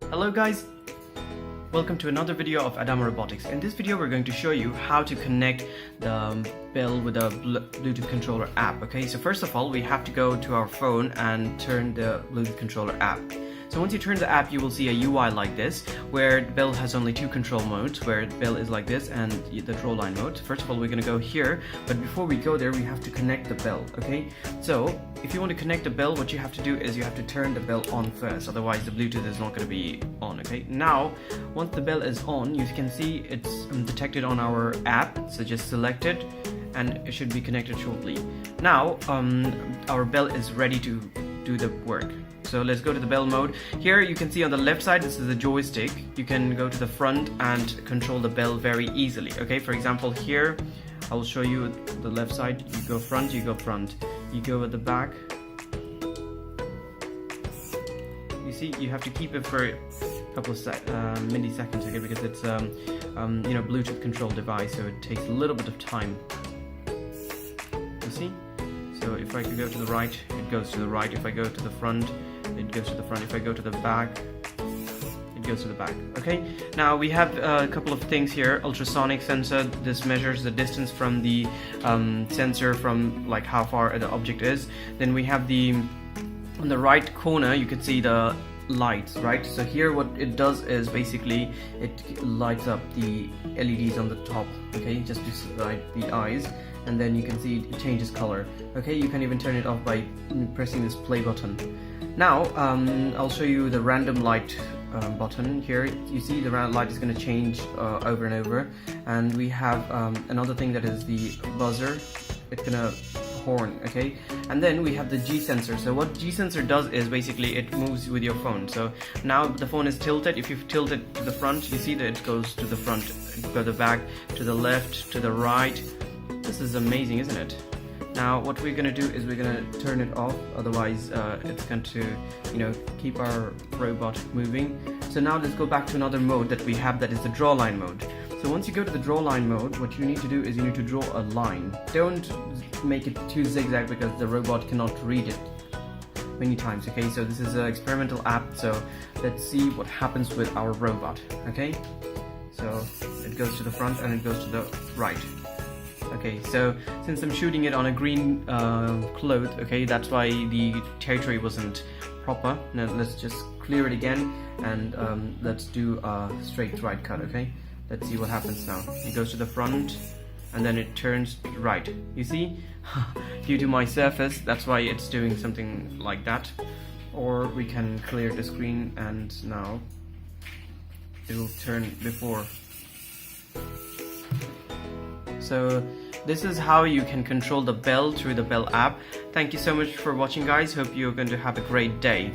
Hello guys, welcome to another video of Adama Robotics. In this video we're going to show you how to connect the bell with a Bluetooth controller app. Okay, so first of all we have to go to our phone and turn the Bluetooth controller app. So once you turn the app, you will see a UI like this, where the bell has only two control modes, where the bell is like this and the draw line mode. First of all, we're going to go here, but before we go there, we have to connect the bell, okay? So if you want to connect the bell, what you have to do is you have to turn the bell on first, otherwise the Bluetooth is not going to be on, okay? Now, once the bell is on, you can see it's detected on our app, so just select it, and it should be connected shortly. Now, our bell is ready to do the work. So let's go to the bell mode. Here you can see on the left side, this is the joystick. You can go to the front and control the bell very easily. Okay, for example, here I will show you the left side. You go front, you go front. You go at the back. You see, you have to keep it for a couple of milliseconds, okay, because it's Bluetooth control device, so it takes a little bit of time. You see? So if I could go to the right, it goes to the right. If I go to the front, it goes to the front. If I go to the back, it goes to the back. Okay, now we have a couple of things here. Ultrasonic sensor, this measures the distance from the sensor from like how far the object is. Then we have on the right corner, you can see the lights, right? So here what it does is basically it lights up the LEDs on the top, okay, just to light the eyes, and then you can see it changes color. Okay, you can even turn it off by pressing this play button. Now I'll show you the random light button. Here you see the light is going to change over and over, and we have another thing that is the buzzer. It's gonna horn, okay, and then we have the G sensor. So what G sensor does is basically it moves with your phone. So now the phone is tilted. If you tilt it to the front, you see that it goes to the front, it goes to the back, to the left, to the right. This is amazing, isn't it? Now what we're going to do is we're going to turn it off, otherwise it's going to keep our robot moving. So now let's go back to another mode that we have, that is the draw line mode. So once you go to the draw line mode, what you need to do is you need to draw a line. Don't make it too zigzag because the robot cannot read it many times, okay? So this is an experimental app, so let's see what happens with our robot, okay? So it goes to the front and it goes to the right. Okay, so since I'm shooting it on a green cloth, okay, that's why the territory wasn't proper. Now let's just clear it again, and let's do a straight right cut, okay? Let's see what happens now. It goes to the front, and then it turns right. You see? Due to my surface, that's why it's doing something like that. Or we can clear the screen, and now it will turn before. So this is how you can control the bell through the Bell app. Thank you so much for watching, guys. Hope you're going to have a great day.